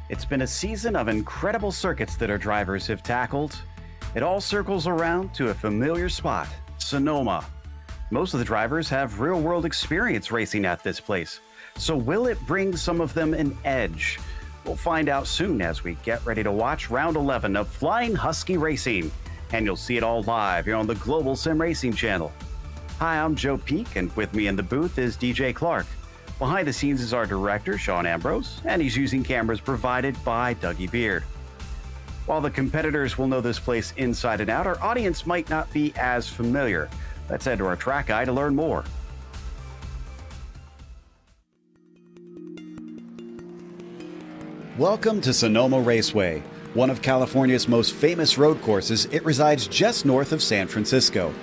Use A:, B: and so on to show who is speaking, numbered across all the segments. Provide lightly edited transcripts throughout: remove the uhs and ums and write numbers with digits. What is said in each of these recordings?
A: It's been a season of incredible circuits that our drivers have tackled. It all circles around to a familiar spot, Sonoma. Most of the drivers have real-world experience racing at this place. So will it bring some of them an edge? We'll find out soon as we get ready to watch round 11 of Flying Husky Racing. And you'll see it all live here on the Global SimRacing channel. Hi, I'm Joe Peak, and with me in the booth is DJ Clark. Behind the scenes is our director, Sean Ambrose, and he's using cameras provided by Dougie Beard. While the competitors will know this place inside and out, our audience might not be as familiar. Let's head to our track guide to learn more. Welcome to Sonoma Raceway, one of California's most famous road courses. It resides just north of San Francisco.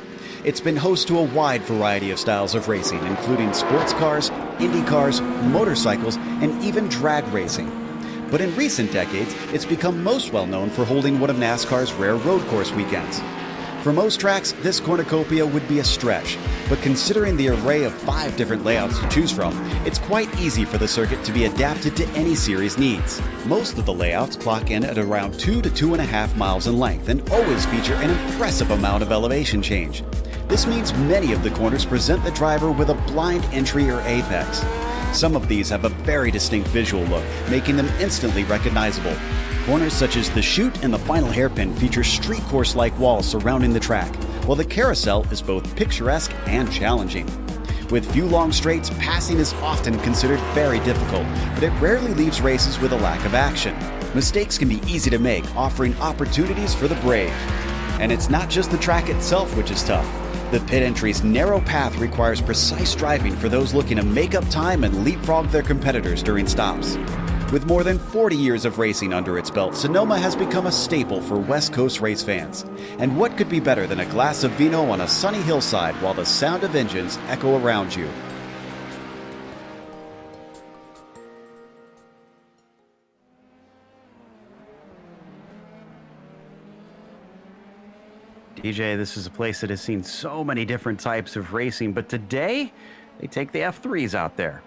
A: It's been host to a wide variety of styles of racing, including sports cars, Indy cars, motorcycles, and even drag racing. But in recent decades, it's become most well known for holding one of NASCAR's rare road course weekends. For most tracks, this cornucopia would be a stretch, but considering the array of 5 different layouts to choose from, it's quite easy for the circuit to be adapted to any series needs. Most of the layouts clock in at around 2 to 2.5 miles in length and always feature an impressive amount of elevation change. This means many of the corners present the driver with a blind entry or apex. Some of these have a very distinct visual look, making them instantly recognizable. Corners such as the chute and the final hairpin feature street course-like walls surrounding the track, while the carousel is both picturesque and challenging. With few long straights, passing is often considered very difficult, but it rarely leaves races with a lack of action. Mistakes can be easy to make, offering opportunities for the brave. And it's not just the track itself which is tough. The pit entry's narrow path requires precise driving for those looking to make up time and leapfrog their competitors during stops. With more than 40 years of racing under its belt, Sonoma has become a staple for West Coast race fans. And what could be better than a glass of vino on a sunny hillside while the sound of engines echo around you? DJ, this is a place that has seen so many different types of racing, but today they take the F3s out there.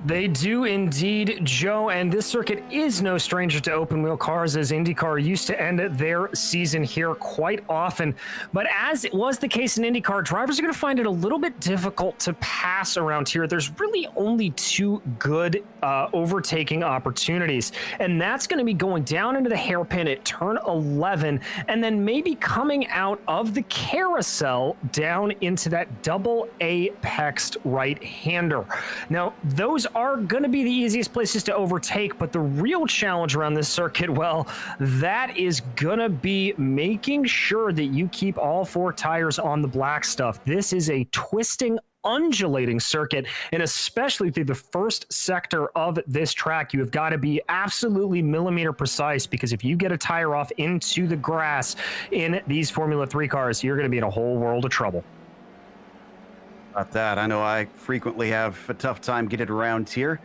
B: They do indeed, Joe, and this circuit is no stranger to open-wheel cars, as IndyCar used to end their season here quite often. But as it was the case in IndyCar, drivers are going to find it a little bit difficult to pass around here. There's really only 2 good overtaking opportunities, and that's going to be going down into the hairpin at turn 11, and then maybe coming out of the carousel down into that double apexed right-hander. Now, those are going to be the easiest places to overtake, but the real challenge around this circuit, well, that is going to be making sure that you keep all 4 tires on the black stuff. This is a twisting, undulating circuit, and especially through the first sector of this track, you have got to be absolutely millimeter precise, because if you get a tire off into the grass in these Formula 3 cars, you're going to be in a whole world of trouble.
A: About that, I know I frequently have a tough time getting around here.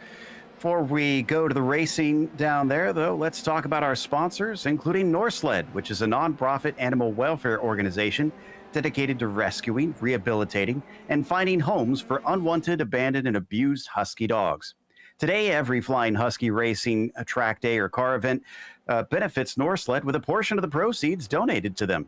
A: Before we go to the racing down there, though, let's talk about our sponsors, including Norsled, which is a nonprofit animal welfare organization dedicated to rescuing, rehabilitating, and finding homes for unwanted, abandoned, and abused husky dogs. Today, every Flying Husky Racing track day or car event benefits Norsled with a portion of the proceeds donated to them.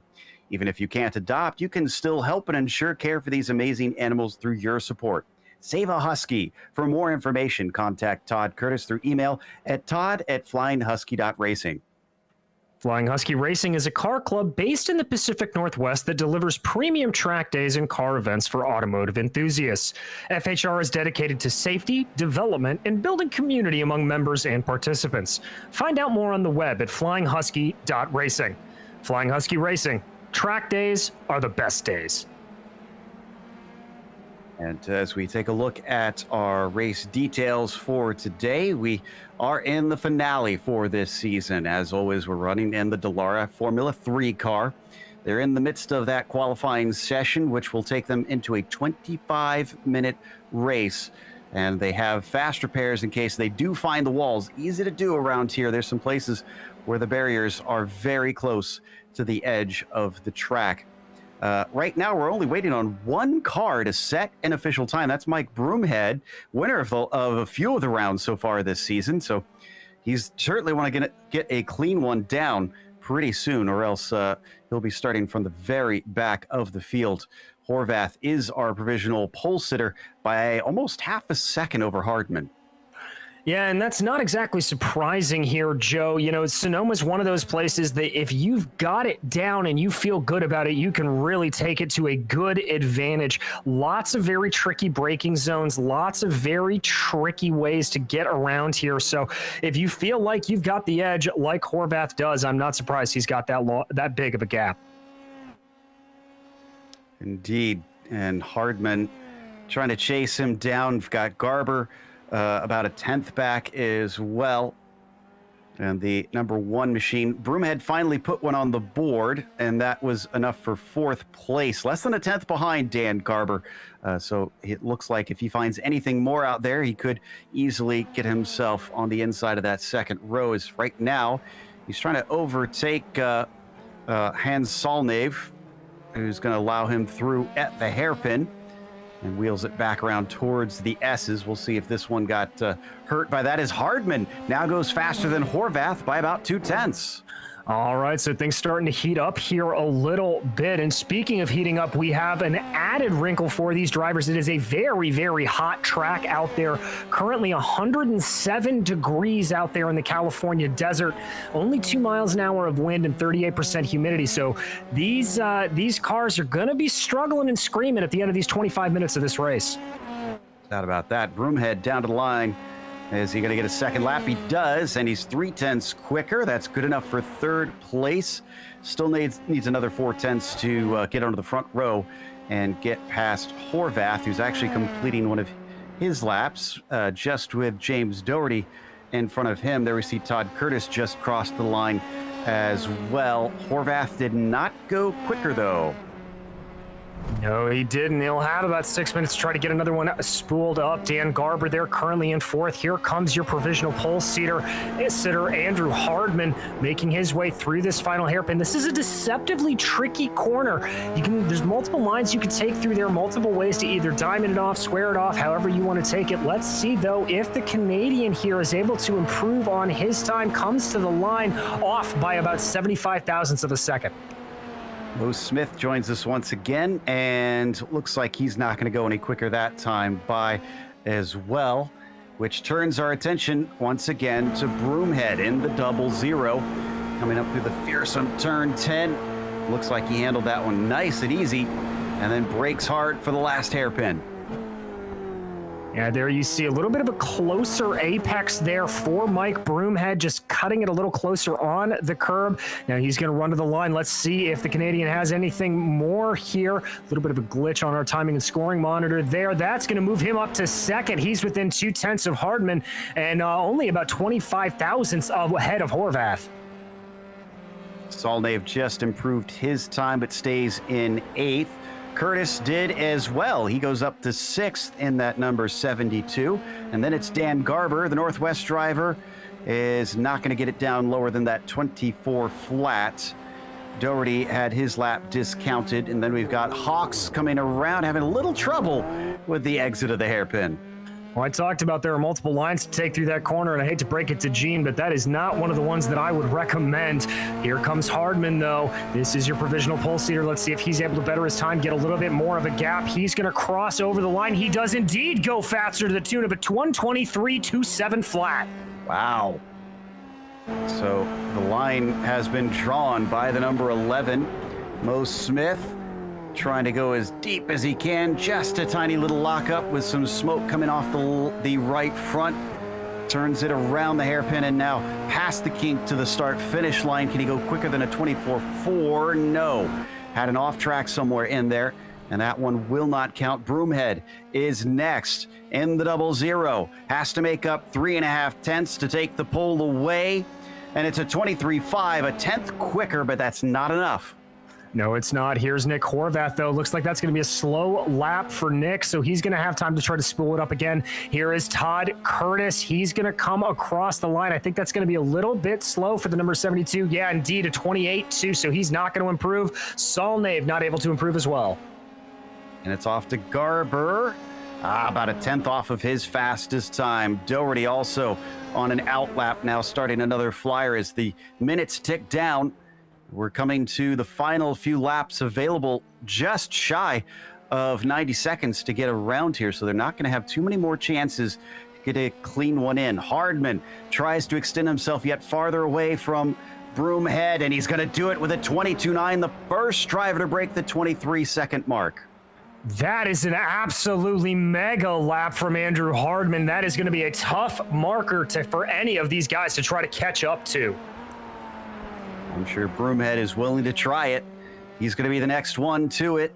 A: Even if you can't adopt, you can still help and ensure care for these amazing animals through your support. Save a Husky. For more information, contact Todd Curtis through email at todd@flyinghusky.racing.
B: Flying Husky Racing is a car club based in the Pacific Northwest that delivers premium track days and car events for automotive enthusiasts. FHR is dedicated to safety, development, and building community among members and participants. Find out more on the web at flyinghusky.racing. Flying Husky Racing. Track days are the best days.
A: And as we take a look at our race details for today, we are in the finale for this season. As always, we're running in the Dallara Formula 3 car. They're in the midst of that qualifying session, which will take them into a 25-minute race. And they have fast repairs in case they do find the walls. Easy to do around here. There's some places where the barriers are very close to the edge of the track. Right now, we're only waiting on one car to set an official time. That's Mike Broomhead, winner of a few of the rounds so far this season. So he's certainly want to get a clean one down pretty soon, or else he'll be starting from the very back of the field. Horvath is our provisional pole sitter by almost half a second over Hardman.
B: Yeah, and that's not exactly surprising here, Joe. You know, Sonoma's one of those places that if you've got it down and you feel good about it, you can really take it to a good advantage. Lots of very tricky braking zones, lots of very tricky ways to get around here. So if you feel like you've got the edge like Horvath does, I'm not surprised he's got that big of a gap.
A: Indeed, and Hardman trying to chase him down. We've got Garber about a 10th back as well. And the number 1 machine, Broomhead, finally put one on the board, and that was enough for 4th place. Less than a 10th behind Dan Garber. So it looks like if he finds anything more out there, he could easily get himself on the inside of that second row. As right now, he's trying to overtake Hans Solnave, who's going to allow him through at the hairpin, and wheels it back around towards the S's. We'll see if this one got hurt by that, as Hardman now goes faster than Horvath by about 0.2.
B: All right, so things starting to heat up here a little bit. And speaking of heating up, we have an added wrinkle for these drivers. It is a very, very hot track out there. Currently 107 degrees out there in the California desert. Only 2 miles an hour of wind and 38% humidity. So these cars are going to be struggling and screaming at the end of these 25 minutes of this race.
A: Doubt about that. Broomhead down to the line. Is he going to get a second lap? He does, and he's 0.3 quicker. That's good enough for 3rd place. Still needs another 0.4 to get onto the front row and get past Horvath, who's actually completing one of his laps, just with James Doherty in front of him. There we see Todd Curtis just crossed the line as well. Horvath did not go quicker, though.
B: No, he didn't. He'll have about 6 minutes to try to get another one spooled up. Dan Garber there currently in 4th. Here comes your provisional pole sitter Andrew Hardman making his way through this final hairpin. This is a deceptively tricky corner. There's multiple lines you can take through there, multiple ways to either diamond it off, square it off, however you want to take it. Let's see, though, if the Canadian here is able to improve on his time, comes to the line off by about 75 thousandths of a second.
A: Mo Smith joins us once again, and looks like he's not going to go any quicker that time by as well, which turns our attention once again to Broomhead in the 0-0, coming up through the fearsome turn 10. Looks like he handled that one nice and easy, and then brakes hard for the last hairpin.
B: Yeah, there you see a little bit of a closer apex there for Mike Broomhead, just cutting it a little closer on the curb. Now he's going to run to the line. Let's see if the Canadian has anything more here. A little bit of a glitch on our timing and scoring monitor there. That's going to move him up to 2nd. He's within 0.2 of Hardman and only about 25 thousandths ahead of Horvath.
A: Solnave just improved his time, but stays in 8th. Curtis did as well. He goes up to 6th in that number 72. And then it's Dan Garber, the Northwest driver, is not going to get it down lower than that 24 flat. Doherty had his lap discounted. And then we've got Hawks coming around, having a little trouble with the exit of the hairpin.
B: Well, I talked about there are multiple lines to take through that corner, and I hate to break it to Gene, but that is not one of the ones that I would recommend. Here comes Hardman, though. This is your provisional pole sitter. Let's see if he's able to better his time, get a little bit more of a gap. He's going to cross over the line. He does indeed go faster to the tune of a 1:23.27 flat.
A: Wow. So the line has been drawn by the number 11, Mo Smith. Trying to go as deep as he can, just a tiny little lockup with some smoke coming off the right front. Turns it around the hairpin and now past the kink to the start-finish line. Can he go quicker than a 24.4? No. Had an off track somewhere in there, and that one will not count. Broomhead is next in the 0-0. Has to make up 3.5 tenths to take the pole away, and it's a 23.5, a 10th quicker, but that's not enough.
B: No, it's not. Here's Nick Horvath, though. Looks like that's going to be a slow lap for Nick, so he's going to have time to try to spool it up again. Here is Todd Curtis. He's going to come across the line. I think that's going to be a little bit slow for the number 72. Yeah, indeed, a 28.2, so he's not going to improve. Solnave not able to improve as well.
A: And it's off to Garber. About a tenth off of his fastest time. Doherty also on an outlap now, starting another flyer as the minutes tick down. We're coming to the final few laps available, just shy of 90 seconds to get around here, so they're not going to have too many more chances to get a clean one in. Hardman tries to extend himself yet farther away from Broomhead, and he's going to do it with a 22.9, the first driver to break the 23-second mark.
B: That is an absolutely mega lap from Andrew Hardman. That is going to be a tough marker for any of these guys to try to catch up to.
A: I'm sure Broomhead is willing to try it. He's going to be the next one to it,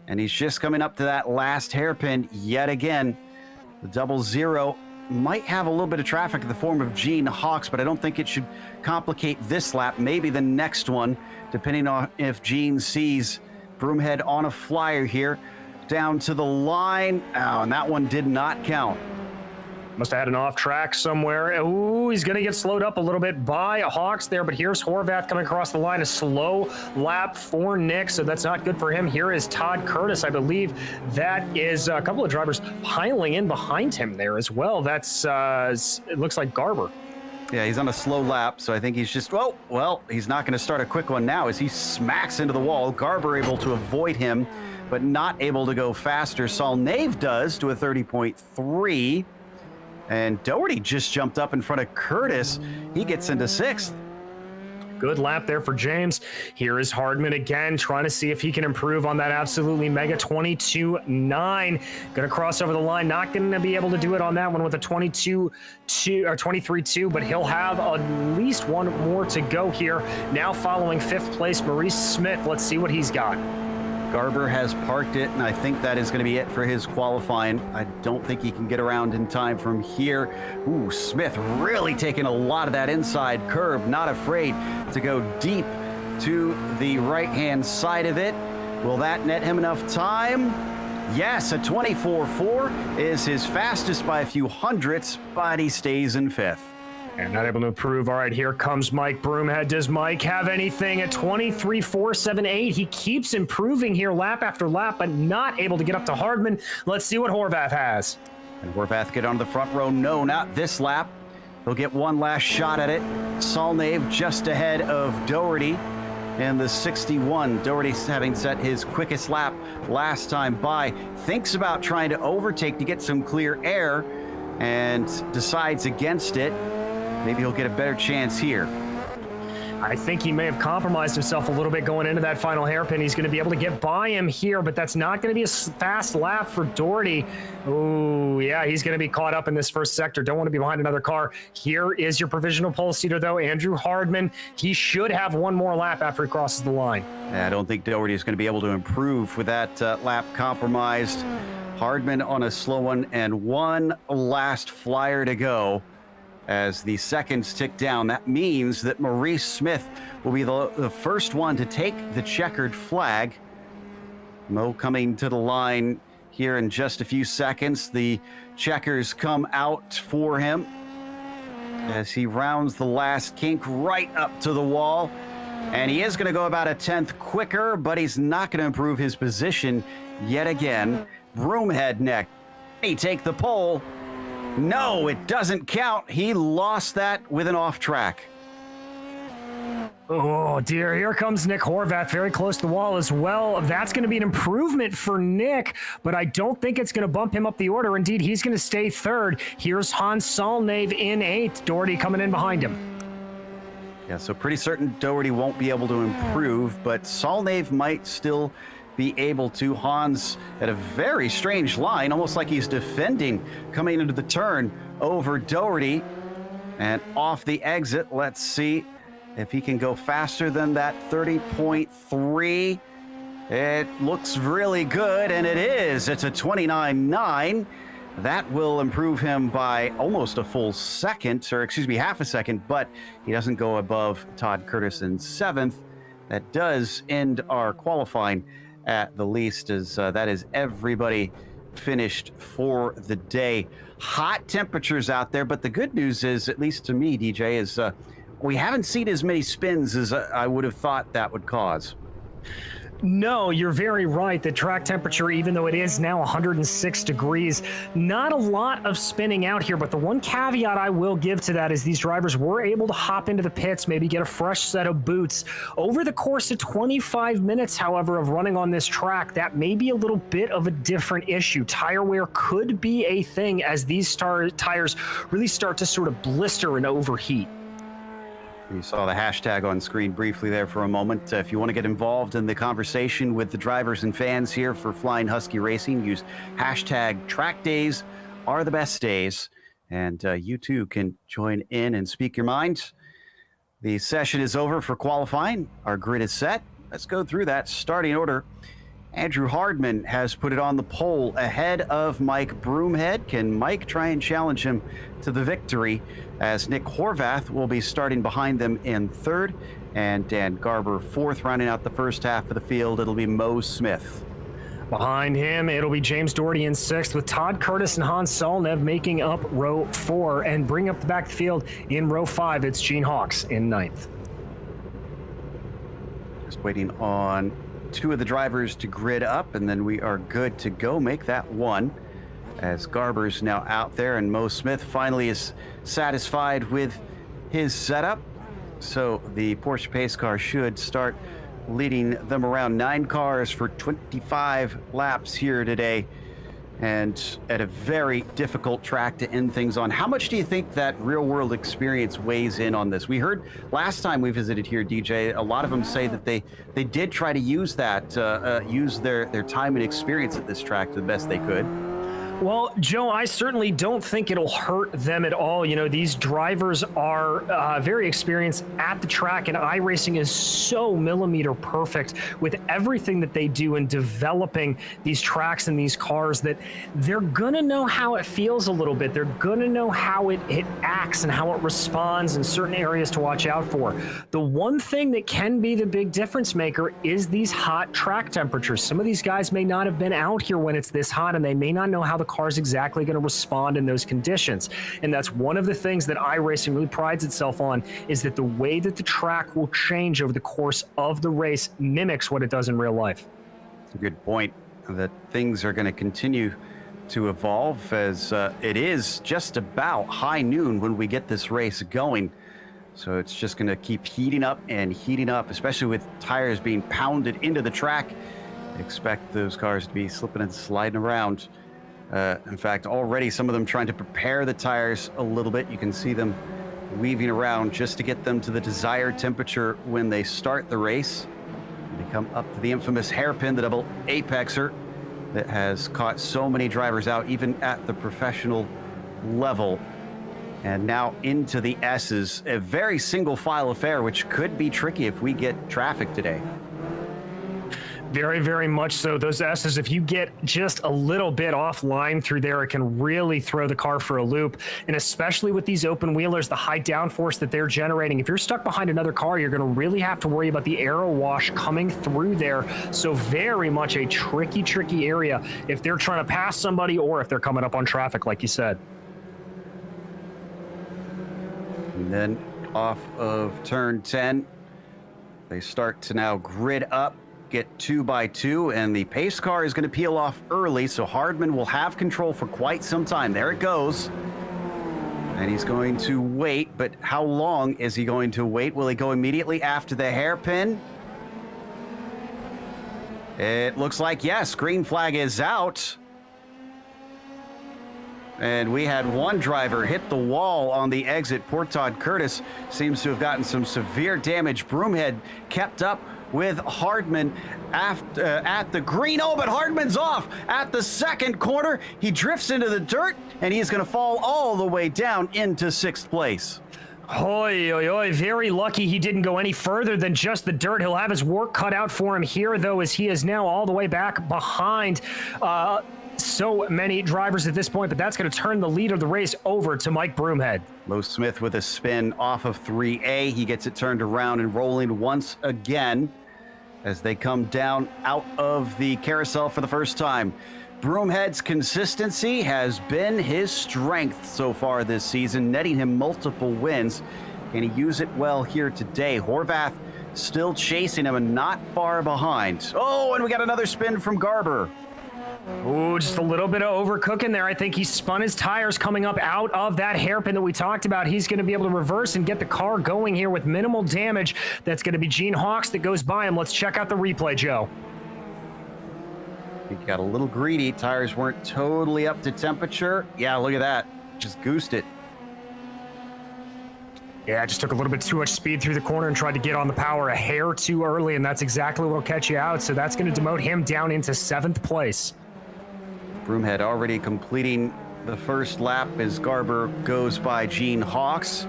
A: and he's just coming up to that last hairpin yet again. The 00 might have a little bit of traffic in the form of Gene Hawks, but I don't think it should complicate this lap. Maybe the next one, depending on if Gene sees Broomhead on a flyer here. Down to the line. Oh, and that one did not count.
B: Must have had an off track somewhere. Ooh, he's going to get slowed up a little bit by Hawks there, but here's Horvath coming across the line. A slow lap for Nick, so that's not good for him. Here is Todd Curtis. I believe that is a couple of drivers piling in behind him there as well. That's, it looks like Garber.
A: Yeah, he's on a slow lap, so I think he's just, well, he's not going to start a quick one now as he smacks into the wall. Garber able to avoid him, but not able to go faster. Salnave does to a 30.3. And Doherty just jumped up in front of Curtis. He gets into 6th.
B: Good lap there for James. Here is Hardman again, trying to see if he can improve on that absolutely mega 22.9. Going to cross over the line. Not going to be able to do it on that one with a 22.2 or 23.2, but he'll have at least one more to go here. Now following 5th place, Maurice Smith. Let's see what he's got.
A: Garber has parked it, and I think that is going to be it for his qualifying. I don't think he can get around in time from here. Ooh, Smith really taking a lot of that inside curb, not afraid to go deep to the right-hand side of it. Will that net him enough time? Yes, a 24.4 is his fastest by a few hundredths, but he stays in 5th.
B: And not able to improve. All right, here comes Mike Broomhead. Does Mike have anything at 23.478? He keeps improving here lap after lap, but not able to get up to Hardman. Let's see what Horvath has.
A: And Horvath get on the front row. No, not this lap. He'll get one last shot at it. Salnave just ahead of Doherty in the 61. Doherty, having set his quickest lap last time by, thinks about trying to overtake to get some clear air and decides against it. Maybe he'll get a better chance here.
B: I think he may have compromised himself a little bit going into that final hairpin. He's going to be able to get by him here, but that's not going to be a fast lap for Doherty. Oh, yeah, he's going to be caught up in this first sector. Don't want to be behind another car. Here is your provisional pole seater, though, Andrew Hardman. He should have one more lap after he crosses the line.
A: I don't think Doherty is going to be able to improve with that lap compromised. Hardman on a slow one, and one last flyer to go. As the seconds tick down, that means that Maurice Smith will be the first one to take the checkered flag. Mo coming to the line here in just a few seconds. The checkers come out for him as he rounds the last kink right up to the wall. And he is going to go about a 10th quicker, but he's not going to improve his position yet again. Broomhead neck. He take the pole. No, it doesn't count. He lost that with an off track.
B: Oh, dear. Here comes Nick Horvath very close to the wall as well. That's going to be an improvement for Nick, but I don't think it's going to bump him up the order. Indeed, he's going to stay 3rd. Here's Hans Salnave in 8th. Doherty coming in behind him.
A: Yeah, so pretty certain Doherty won't be able to improve, but Salnave might still be able to. Hans at a very strange line, almost like he's defending coming into the turn over Doherty. And off the exit, let's see if he can go faster than that 30.3. It looks really good, and it is. It's a 29.9. That will improve him by almost a full second, or excuse me, half a second, but he doesn't go above Todd Curtis in 7th. That does end our qualifying at the least, as that is everybody finished for the day. Hot temperatures out there, but the good news is, at least to me, DJ, is we haven't seen as many spins as I would have thought that would cause.
B: No, you're very right. The track temperature, even though it is now 106 degrees, not a lot of spinning out here. But the one caveat I will give to that is these drivers were able to hop into the pits, maybe get a fresh set of boots. Over the course of 25 minutes, however, of running on this track, that may be a little bit of a different issue. Tire wear could be a thing as these tires really start to sort of blister and overheat.
A: You saw the hashtag on screen briefly there for a moment. If you want to get involved in the conversation with the drivers and fans here for Flying Husky Racing, use hashtag track days are the best days. And you too can join in and speak your mind. The session is over for qualifying. Our grid is set. Let's go through that starting order. Andrew Hardman has put it on the pole ahead of Mike Broomhead. Can Mike try and challenge him to the victory, as Nick Horvath will be starting behind them in third, and Dan Garber fourth, rounding out the first half of the field. It'll be Mo Smith.
B: Behind him, it'll be James Doherty in sixth, with Todd Curtis and Hans Solnev making up row 4, and bring up the back field in row 5. It's Gene Hawks in ninth.
A: Just waiting on 2 of the drivers to grid up, and then we are good to go. Make that 1, as Garber's now out there, and Mo Smith finally is satisfied with his setup. So the Porsche pace car should start leading them around. 9 cars for 25 laps here today, and at a very difficult track to end things on. How much do you think that real-world experience weighs in on this? We heard last time we visited here, DJ, a lot of them say that they did try to use that, use their time and experience at this track to the best they could.
B: Well, Joe, I certainly don't think it'll hurt them at all. You know, these drivers are very experienced at the track, and iRacing is so millimeter perfect with everything that they do in developing these tracks and these cars that they're going to know how it feels a little bit. They're going to know how it acts and how it responds in certain areas to watch out for. The one thing that can be the big difference maker is these hot track temperatures. Some of these guys may not have been out here when it's this hot, and they may not know how the car's exactly going to respond in those conditions. And that's one of the things that iRacing really prides itself on, is that the way that the track will change over the course of the race mimics what it does in real life.
A: It's a good point, that things are going to continue to evolve, as it is just about high noon when we get this race going. So it's just going to keep heating up and heating up, especially with tires being pounded into the track. Expect those cars to be slipping and sliding around. In fact, already some of them trying to prepare the tires a little bit. You can see them weaving around just to get them to the desired temperature when they start the race. They come up to the infamous hairpin, the double apexer that has caught so many drivers out, even at the professional level. And now into the S's, a very single file affair, which could be tricky if we get traffic today.
B: Very, very much so. Those S's, if you get just a little bit offline through there, it can really throw the car for a loop. And especially with these open wheelers, the high downforce that they're generating, if you're stuck behind another car, you're going to really have to worry about the aero wash coming through there. So very much a tricky area if they're trying to pass somebody or if they're coming up on traffic, like you said.
A: And then off of turn 10, they start to now grid up, get 2 by 2, and the pace car is going to peel off early, so Hardman will have control for quite some time. There it goes. And he's going to wait, but how long is he going to wait? Will he go immediately after the hairpin? It looks like yes, green flag is out. And we had one driver hit the wall on the exit. Poor Todd Curtis seems to have gotten some severe damage. Broomhead kept up with Hardman at the green. Oh, but Hardman's off at the second corner. He drifts into the dirt, and he's going to fall all the way down into 6th place.
B: Oi, oi, oi. Very lucky he didn't go any further than just the dirt. He'll have his work cut out for him here, though, as he is now all the way back behind so many drivers at this point, but that's going to turn the lead of the race over to Mike Broomhead.
A: Mo Smith with a spin off of 3A. He gets it turned around and rolling once again as they come down out of the carousel for the first time. Broomhead's consistency has been his strength so far this season, netting him multiple wins. Can he use it well here today? Horvath still chasing him and not far behind. Oh, and we got another spin from Garber.
B: Ooh, just a little bit of overcooking there. I think he spun his tires coming up out of that hairpin that we talked about. He's going to be able to reverse and get the car going here with minimal damage. That's going to be Gene Hawks that goes by him. Let's check out the replay, Joe.
A: He got a little greedy. Tires weren't totally up to temperature. Yeah, look at that. Just goosed it.
B: Yeah, just took a little bit too much speed through the corner and tried to get on the power a hair too early, and that's exactly what will catch you out. So that's going to demote him down into 7th place.
A: Broomhead already completing the first lap as Garber goes by Gene Hawks.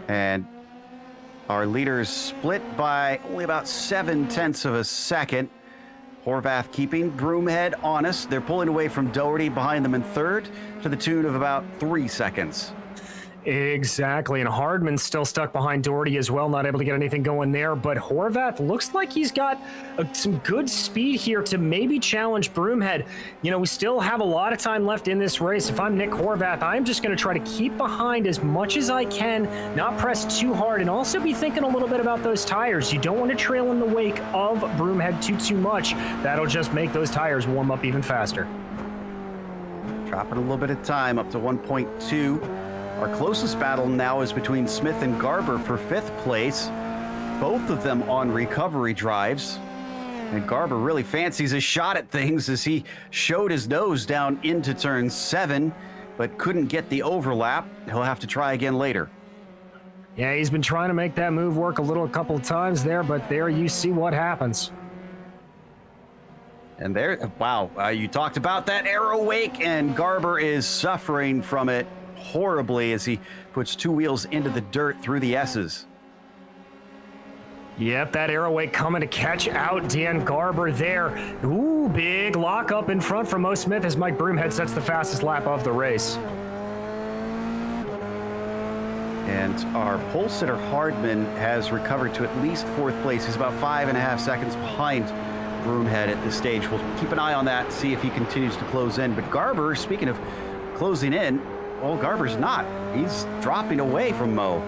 A: And our leaders split by only about 0.7 of a second. Horvath keeping Broomhead honest. They're pulling away from Doherty behind them in 3rd to the tune of about 3 seconds.
B: Exactly, and Hardman's still stuck behind Doherty as well, not able to get anything going there, but Horvath looks like he's got some good speed here to maybe challenge Broomhead. You know, we still have a lot of time left in this race. If I'm Nick Horvath, I'm just going to try to keep behind as much as I can, not press too hard, and also be thinking a little bit about those tires. You don't want to trail in the wake of Broomhead too much. That'll just make those tires warm up even faster.
A: Dropping a little bit of time up to 1.2. Our closest battle now is between Smith and Garber for 5th place. Both of them on recovery drives. And Garber really fancies a shot at things as he showed his nose down into turn 7, but couldn't get the overlap. He'll have to try again later.
B: Yeah, he's been trying to make that move work a couple of times there, but there you see what happens.
A: And there, wow, you talked about that arrow wake, and Garber is suffering from it horribly as he puts 2 wheels into the dirt through the S's.
B: Yep, that arrow wake coming to catch out Dan Garber there. Ooh, big lockup in front from Mo Smith as Mike Broomhead sets the fastest lap of the race.
A: And our pole sitter Hardman has recovered to at least 4th place. He's about 5.5 seconds behind Broomhead at this stage. We'll keep an eye on that, see if he continues to close in. But Garber, speaking of closing in, well, Garber's not. He's dropping away from Mo.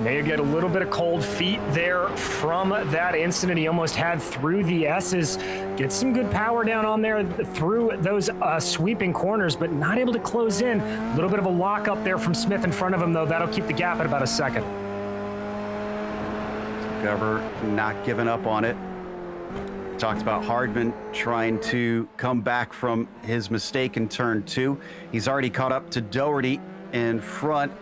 B: Now you get a little bit of cold feet there from that incident he almost had through the S's. Gets some good power down on there through those sweeping corners, but not able to close in. A little bit of a lock up there from Smith in front of him, though. That'll keep the gap at about 1 second.
A: Garber not giving up on it. Talked about Hardman trying to come back from his mistake in turn 2. He's already caught up to Doherty in front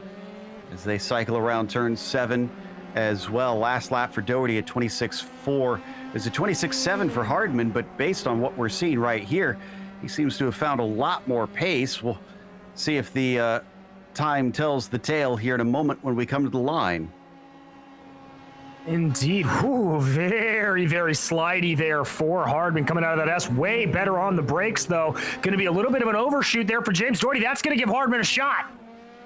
A: as they cycle around turn 7 as well. Last lap for Doherty at 26.4. There's a 26.7 for Hardman, but based on what we're seeing right here, he seems to have found a lot more pace. We'll see if the time tells the tale here in a moment when we come to the line.
B: Indeed. Ooh, very, very slidey there for Hardman coming out of that S. Way better on the brakes, though. Going to be a little bit of an overshoot there for James Doherty. That's going to give Hardman a shot.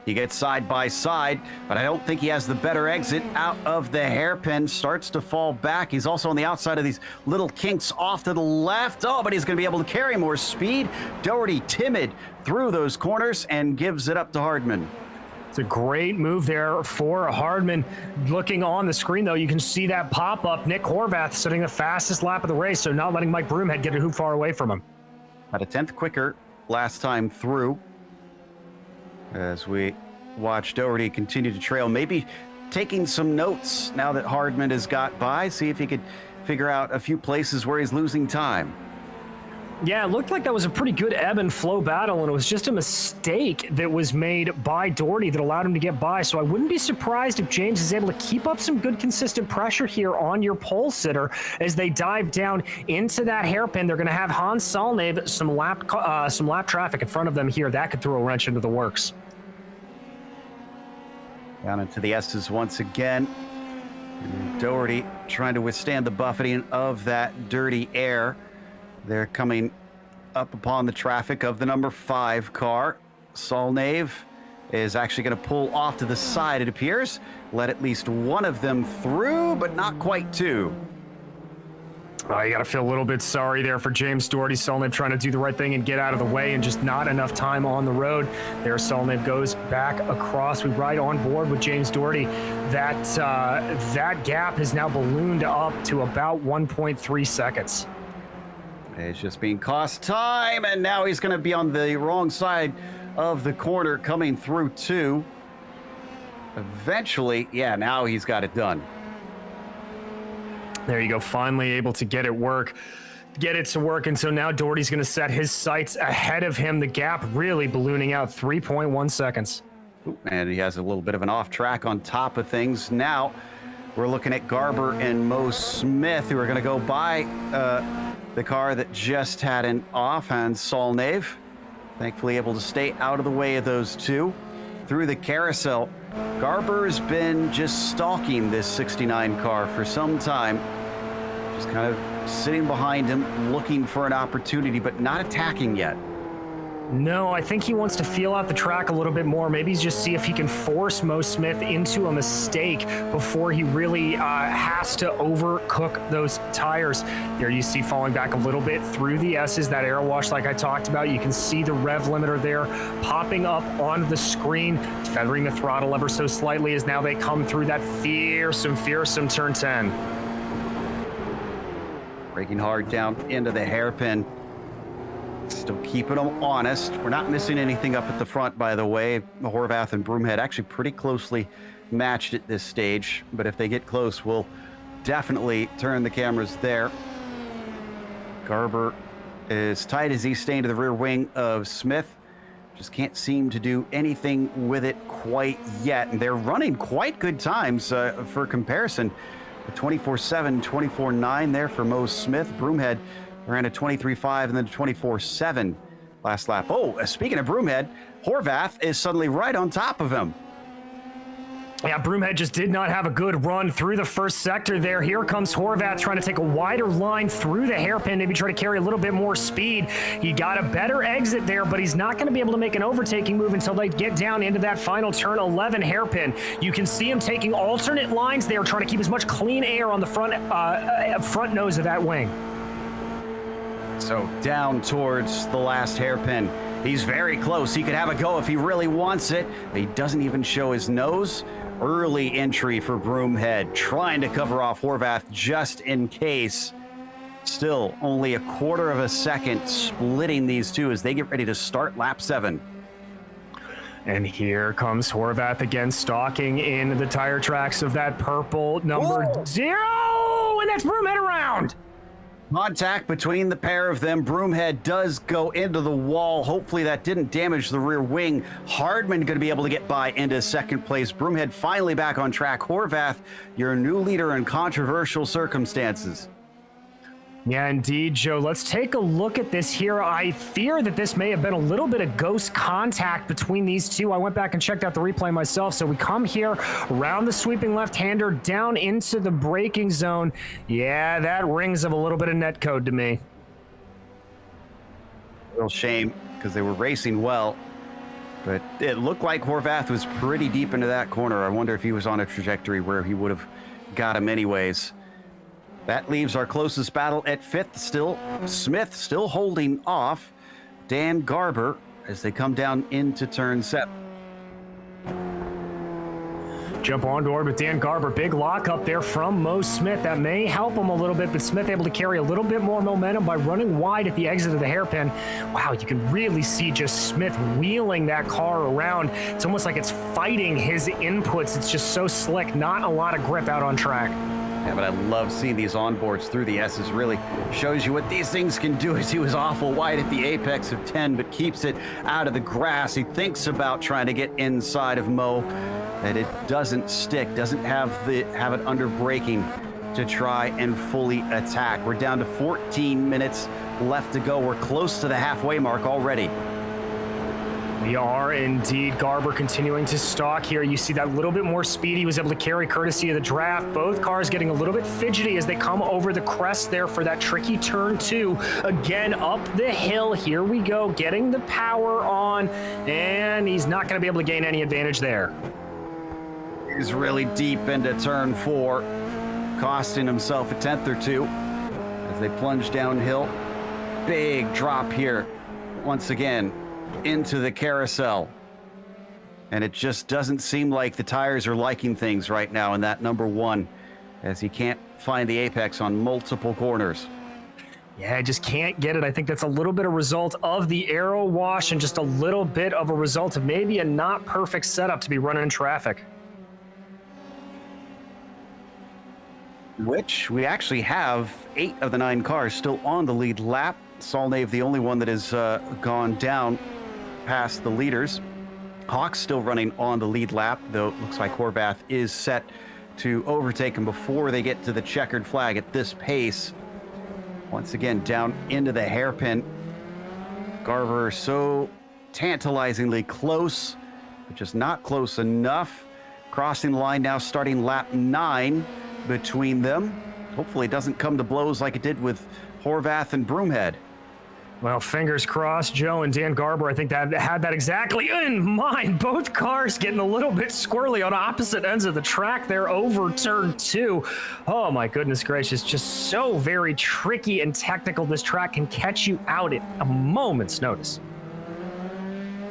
A: He gets side by side, but I don't think he has the better exit out of the hairpin. Starts to fall back. He's also on the outside of these little kinks off to the left. Oh, but he's going to be able to carry more speed. Doherty timid through those corners and gives it up to Hardman.
B: It's a great move there for Hardman. Looking on the screen, though, you can see that pop-up. Nick Horvath setting the fastest lap of the race, so not letting Mike Broomhead get too far away from him.
A: About 1/10 quicker last time through. As we watch Doherty continue to trail, maybe taking some notes now that Hardman has got by, see if he could figure out a few places where he's losing time.
B: Yeah, it looked like that was a pretty good ebb and flow battle, and it was just a mistake that was made by Doherty that allowed him to get by. So I wouldn't be surprised if James is able to keep up some good consistent pressure here on your pole sitter as they dive down into that hairpin. They're going to have Hans Salnave some lap traffic in front of them here. That could throw a wrench into the works.
A: Down into the S's once again. And Doherty trying to withstand the buffeting of that dirty air. They're coming up upon the traffic of the number 5 car. Salnave is actually going to pull off to the side, it appears. Let at least one of them through, but not quite 2.
B: You got to feel a little bit sorry there for James Doherty. Solnit trying to do the right thing and get out of the way, and just not enough time on the road. There, Solnit goes back across. We ride on board with James Doherty. That gap has now ballooned up to about 1.3 seconds.
A: It's just being cost time, and now he's going to be on the wrong side of the corner coming through too. Eventually, yeah, now he's got it done.
B: There you go, finally able to get it to work, and so now Doherty's going to set his sights ahead of him. The gap really ballooning out 3.1 seconds.
A: And he has a little bit of an off track on top of things. Now we're looking at Garber and Mo Smith, who are going to go by the car that just had an offhand. Solnave, thankfully able to stay out of the way of those two. Through the carousel, Garber has been just stalking this 69 car for some time. Just kind of sitting behind him, looking for an opportunity, but not attacking yet.
B: No, I think he wants to feel out the track a little bit more. Maybe just see if he can force Mo Smith into a mistake before he really has to overcook those tires. There you see falling back a little bit through the S's, that air wash like I talked about. You can see the rev limiter there popping up on the screen, feathering the throttle ever so slightly as now they come through that fearsome turn 10.
A: Braking hard down into the hairpin. Still keeping them honest. We're not missing anything up at the front, by the way. Horvath and Broomhead actually pretty closely matched at this stage, but if they get close, we'll definitely turn the cameras there. Garber is tight as he's staying to the rear wing of Smith. Just can't seem to do anything with it quite yet. And they're running quite good times for comparison. 24.7, 24.9 there for Mo Smith. Broomhead ran a 23.5 and then a 24.7 last lap. Oh, speaking of Broomhead, Horvath is suddenly right on top of him.
B: Yeah, Broomhead just did not have a good run through the first sector there. Here comes Horvath trying to take a wider line through the hairpin, maybe try to carry a little bit more speed. He got a better exit there, but he's not going to be able to make an overtaking move until they get down into that final turn 11 hairpin. You can see him taking alternate lines there, trying to keep as much clean air on the front nose of that wing.
A: So down towards the last hairpin. He's very close. He could have a go if he really wants it. He doesn't even show his nose. Early entry for Broomhead, trying to cover off Horvath just in case. Still only a quarter of a second splitting these two as they get ready to start lap 7.
B: And here comes Horvath again, stalking in the tire tracks of that purple number 0. And that's Broomhead around.
A: Contact between the pair of them. Broomhead does go into the wall. Hopefully that didn't damage the rear wing. Hardman going to be able to get by into second place. Broomhead finally back on track. Horvath, your new leader in controversial circumstances.
B: Yeah, indeed, Joe. Let's take a look at this here. I fear that this may have been a little bit of ghost contact between these two. I went back and checked out the replay myself. So we come here around the sweeping left-hander down into the braking zone. Yeah, that rings of a little bit of netcode to me.
A: Real shame because they were racing well, but it looked like Horvath was pretty deep into that corner. I wonder if he was on a trajectory where he would have got him anyways. That leaves our closest battle at 5th still. Smith still holding off Dan Garber as they come down into turn 7.
B: Jump on board with Dan Garber. Big lock up there from Mo Smith. That may help him a little bit, but Smith able to carry a little bit more momentum by running wide at the exit of the hairpin. Wow, you can really see just Smith wheeling that car around. It's almost like it's fighting his inputs. It's just so slick, not a lot of grip out on track.
A: Yeah, but I love seeing these onboards through the S's. Really shows you what these things can do. As he was awful wide at the apex of 10, but keeps it out of the grass. He thinks about trying to get inside of Mo, and it doesn't stick. Doesn't have it under braking to try and fully attack. We're down to 14 minutes left to go. We're close to the halfway mark already.
B: We are indeed. Garber continuing to stalk here. You see that little bit more speed he was able to carry courtesy of the draft. Both cars getting a little bit fidgety as they come over the crest there for that tricky turn 2. Again, up the hill. Here we go, getting the power on, and he's not going to be able to gain any advantage there.
A: He's really deep into turn 4, costing himself a tenth or two. as they plunge downhill. Big drop here once again into the carousel. And it just doesn't seem like the tires are liking things right now in that number one, as he can't find the apex on multiple corners.
B: Yeah, I just can't get it. I think that's a little bit of result of the aero wash and just a little bit of a result of maybe a not perfect setup to be running in traffic.
A: Which we actually have 8 of the 9 cars still on the lead lap. Solnave, the only one that has gone down past the leaders. Hawk's still running on the lead lap, though it looks like Horvath is set to overtake him before they get to the checkered flag at this pace. Once again, down into the hairpin. Garver so tantalizingly close, but just not close enough. Crossing the line now, starting lap 9 between them. Hopefully it doesn't come to blows like it did with Horvath and Broomhead.
B: Well, fingers crossed, Joe and Dan Garber, I think that had that exactly in mind. Both cars getting a little bit squirrely on opposite ends of the track there over turn 2. Oh my goodness gracious, just so very tricky and technical. This track can catch you out at a moment's notice.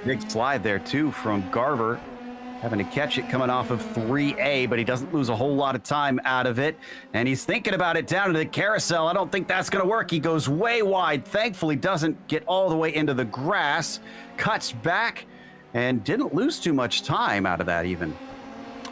A: Big slide there too from Garver, having to catch it coming off of 3A, but he doesn't lose a whole lot of time out of it. And he's thinking about it down to the carousel. I don't think that's going to work. He goes way wide. Thankfully, doesn't get all the way into the grass, cuts back, and didn't lose too much time out of that even.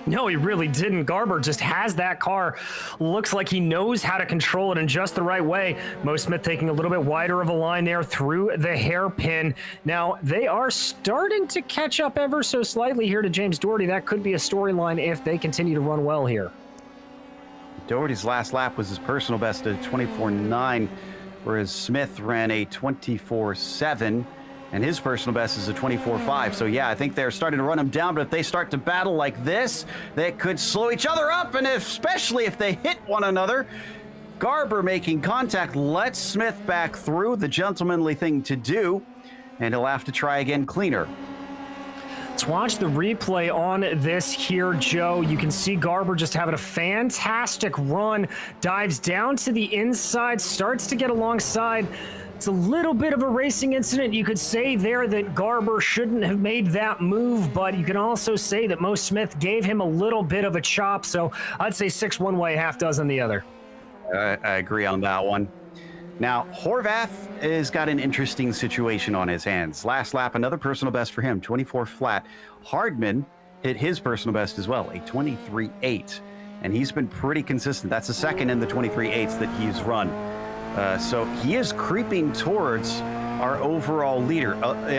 B: No, he really didn't. Garber just has that car. Looks like he knows how to control it in just the right way. Mo Smith taking a little bit wider of a line there through the hairpin. Now, they are starting to catch up ever so slightly here to James Doherty. That could be a storyline if they continue to run well here.
A: Doherty's last lap was his personal best at 24.9, whereas Smith ran a 24.7. And his personal best is a 24.5. So, yeah, I think they're starting to run him down. But if they start to battle like this, they could slow each other up. And especially if they hit one another. Garber making contact lets Smith back through, the gentlemanly thing to do. And he'll have to try again cleaner.
B: Let's watch the replay on this here, Joe. You can see Garber just having a fantastic run. Dives down to the inside, starts to get alongside. It's a little bit of a racing incident. You could say there that Garber shouldn't have made that move, but you can also say that Mo Smith gave him a little bit of a chop. So I'd say 6 one way, half dozen the other.
A: I agree on that one. Now, Horvath has got an interesting situation on his hands. Last lap, another personal best for him, 24 flat. Hardman hit his personal best as well, a 23.8. And he's been pretty consistent. That's the second in the 23.8s that he's run. So he is creeping towards our overall leader.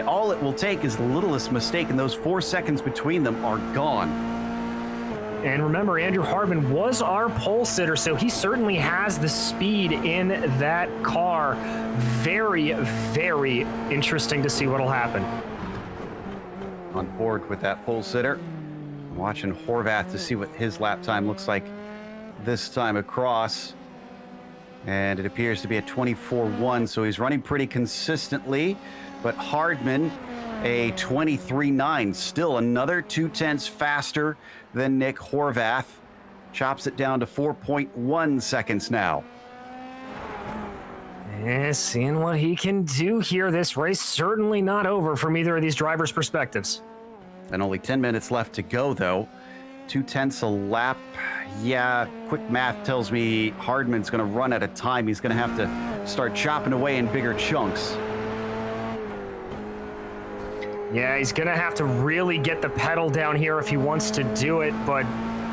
A: All it will take is the littlest mistake, and those 4 seconds between them are gone.
B: And remember, Andrew Hardman was our pole sitter, so he certainly has the speed in that car. Very, very interesting to see what'll happen.
A: On board with that pole sitter. I'm watching Horvath to see what his lap time looks like this time across. And it appears to be a 24.1, so he's running pretty consistently. But Hardman, a 23.9, still another 0.2 faster than Nick Horvath. Chops it down to 4.1 seconds now.
B: Yeah, seeing what he can do here. This race certainly not over from either of these drivers' perspectives.
A: And only 10 minutes left to go, though. 0.2 a lap. Yeah, quick math tells me Hardman's going to run out of time. He's going to have to start chopping away in bigger chunks.
B: Yeah, he's going to have to really get the pedal down here if he wants to do it, but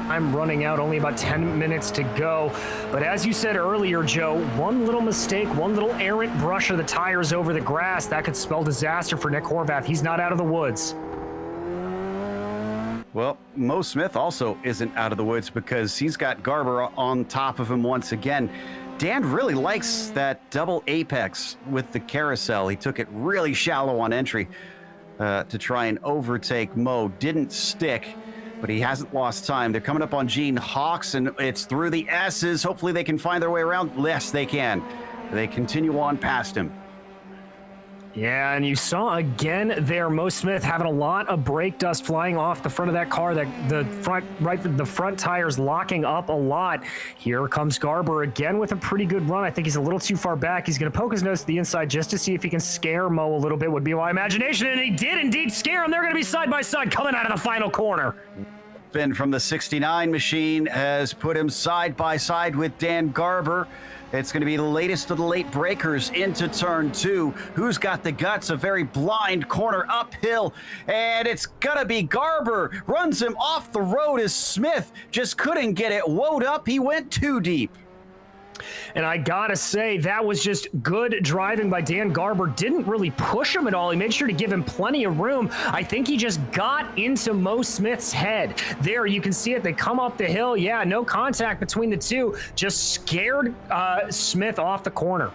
B: I'm running out, only about 10 minutes to go. But as you said earlier, Joe, one little mistake, one little errant brush of the tires over the grass, that could spell disaster for Nick Horvath. He's not out of the woods.
A: Well, Mo Smith also isn't out of the woods because he's got Garber on top of him once again. Dan really likes that double apex with the carousel. He took it really shallow on entry to try and overtake Mo. Didn't stick, but he hasn't lost time. They're coming up on Gene Hawks, and it's through the S's. Hopefully they can find their way around. Yes, they can. They continue on past him.
B: Yeah, and you saw again there, Mo Smith having a lot of brake dust flying off the front of that car. That the front tires locking up a lot. Here comes Garber again with a pretty good run. I think he's a little too far back. He's going to poke his nose to the inside just to see if he can scare Mo a little bit, would be my imagination, and he did indeed scare him. They're going to be side by side coming out of the final corner.
A: Ben from the 69 machine has put him side by side with Dan Garber. It's going to be the latest of the late breakers into turn 2. Who's got the guts? A very blind corner uphill, and it's going to be Garber. Runs him off the road as Smith just couldn't get it woed up. He went too deep.
B: And I gotta say, that was just good driving by Dan Garber. Didn't really push him at all. He made sure to give him plenty of room. I think he just got into Mo Smith's head. There, you can see it. They come up the hill. Yeah, no contact between the two. Just scared Smith off the corner.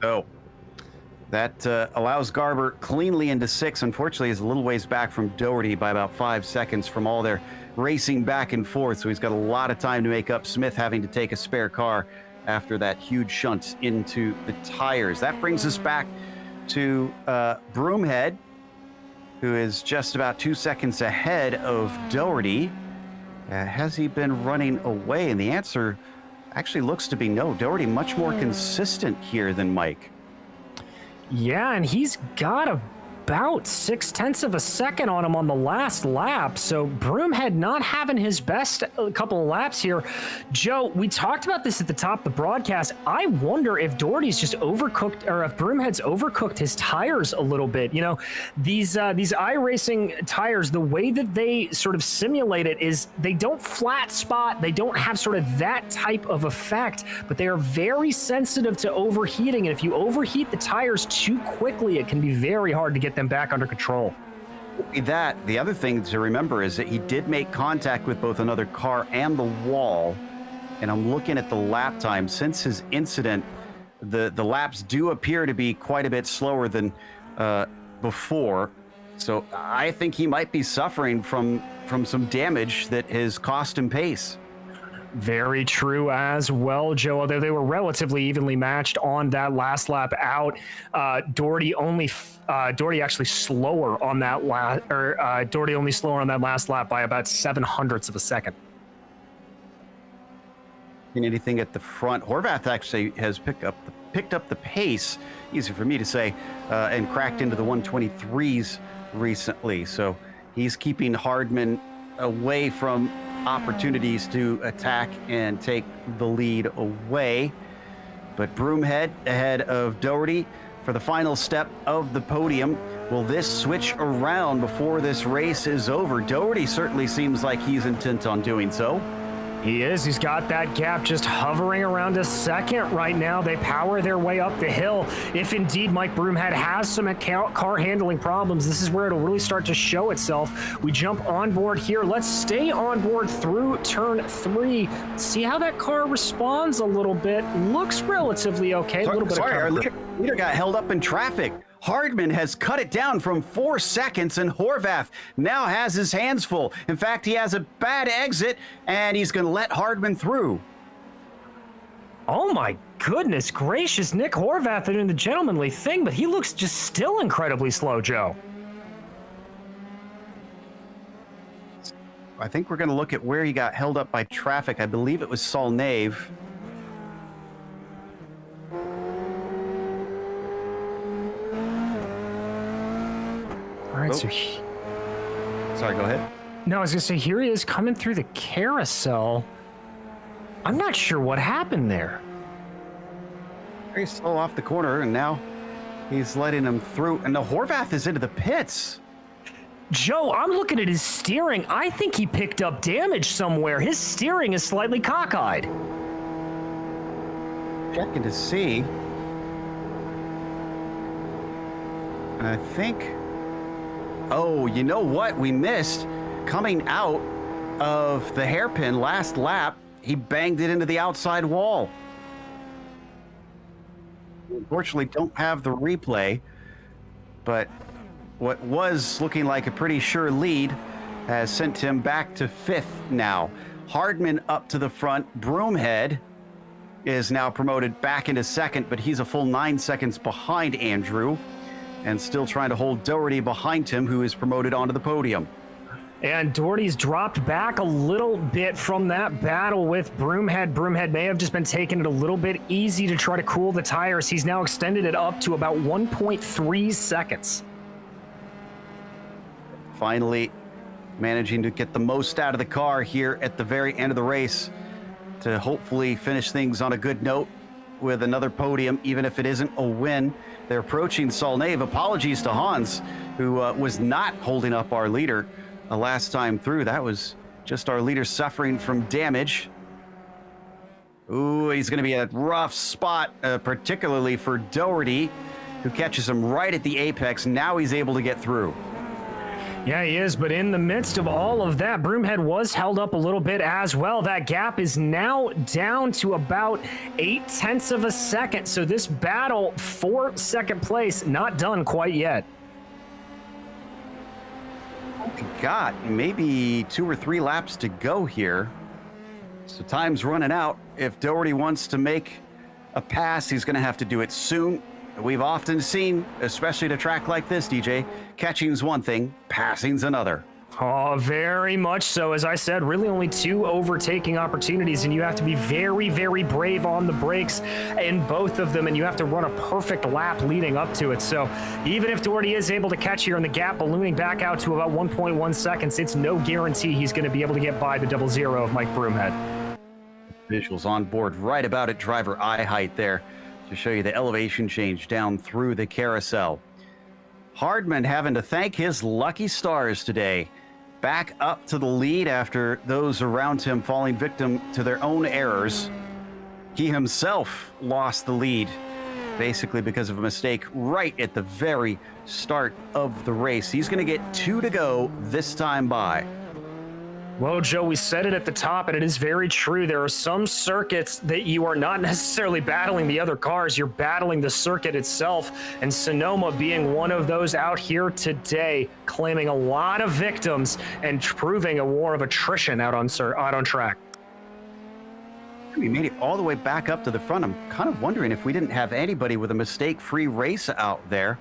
A: So that allows Garber cleanly into 6. Unfortunately, he's a little ways back from Doherty by about 5 seconds from all their racing back and forth. So he's got a lot of time to make up. Smith having to take a spare car after that huge shunt into the tires. That brings us back to Broomhead, who is just about 2 seconds ahead of Doherty. Has he been running away? And the answer actually looks to be no. Doherty much more consistent here than Mike.
B: Yeah, and he's got about 0.6 of a second on him on the last lap. So Broomhead not having his best couple of laps here. Joe, we talked about this at the top of the broadcast. I wonder if Doherty's just overcooked, or if Broomhead's overcooked his tires a little bit. You know, these iRacing tires, the way that they sort of simulate it is they don't flat spot. They don't have sort of that type of effect, but they are very sensitive to overheating. And if you overheat the tires too quickly, it can be very hard to get them back under control.
A: The other thing to remember is that he did make contact with both another car and the wall. And I'm looking at the lap time. Since his incident, the laps do appear to be quite a bit slower than before. So I think he might be suffering from some damage that has cost him pace.
B: Very true as well, Joe. Although they were relatively evenly matched on that last lap out, Doherty actually slower on that Doherty only slower on that last lap by about 0.07 of a second.
A: Anything at the front, Horvath actually has picked up the pace. Easy for me to say, and cracked into the 123s recently. So he's keeping Hardman away from opportunities to attack and take the lead away. But Broomhead ahead of Doherty for the final step of the podium. Will this switch around before this race is over? Doherty certainly seems like he's intent on doing so.
B: He is. He's got that gap just hovering around a second right now. They power their way up the hill. If indeed Mike Broomhead has some car handling problems, this is where it'll really start to show itself. We jump on board here. Let's stay on board through turn 3. See how that car responds a little bit. Looks relatively okay.
A: Our leader got held up in traffic. Hardman has cut it down from 4 seconds, and Horvath now has his hands full. In fact, he has a bad exit, and he's going to let Hardman through.
B: Oh my goodness gracious, Nick Horvath doing the gentlemanly thing, but he looks just still incredibly slow, Joe.
A: I think we're going to look at where he got held up by traffic. I believe it was Saulnave.
B: All right,
A: Sorry, go ahead.
B: No, I was going to say, here he is coming through the carousel. I'm not sure what happened there.
A: Very slow off the corner, and now he's letting him through. And the Horvath is into the pits.
B: Joe, I'm looking at his steering. I think he picked up damage somewhere. His steering is slightly cockeyed.
A: Checking to see. And I think... Oh, you know what we missed? Coming out of the hairpin last lap, he banged it into the outside wall. Unfortunately, don't have the replay, but what was looking like a pretty sure lead has sent him back to 5th now. Hardman up to the front. Broomhead is now promoted back into second, but he's a full 9 seconds behind Andrew and still trying to hold Doherty behind him, who is promoted onto the podium.
B: And Doherty's dropped back a little bit from that battle with Broomhead. Broomhead may have just been taking it a little bit easy to try to cool the tires. He's now extended it up to about 1.3 seconds.
A: Finally managing to get the most out of the car here at the very end of the race to hopefully finish things on a good note with another podium, even if it isn't a win. They're approaching Solnave. Apologies to Hans, who was not holding up our leader last time through. That was just our leader suffering from damage. Ooh, he's going to be a rough spot, particularly for Doherty, who catches him right at the apex. Now he's able to get through.
B: Yeah, he is, but in the midst of all of that, Broomhead was held up a little bit as well. That gap is now down to about 0.8 of a second. So this battle for second place, not done quite yet.
A: Got maybe 2 or 3 laps to go here. So time's running out. If Doherty wants to make a pass, he's going to have to do it soon. We've often seen, especially at a track like this, DJ, catching's one thing, passing's another.
B: Oh, very much so. As I said, really only 2 overtaking opportunities, and you have to be very, very brave on the brakes in both of them, and you have to run a perfect lap leading up to it. So even if Doherty is able to catch here and the gap ballooning back out to about 1.1 seconds, it's no guarantee he's going to be able to get by the 00 of Mike Broomhead.
A: Visuals on board right about at driver eye height there to show you the elevation change down through the carousel. Hardman having to thank his lucky stars today. Back up to the lead after those around him falling victim to their own errors. He himself lost the lead, basically because of a mistake right at the very start of the race. He's going to get 2 to go this time by.
B: Well, Joe, we said it at the top, and it is very true. There are some circuits that you are not necessarily battling the other cars. You're battling the circuit itself, and Sonoma being one of those out here today, claiming a lot of victims and proving a war of attrition out on track.
A: We made it all the way back up to the front. I'm kind of wondering if we didn't have anybody with a mistake-free race out there.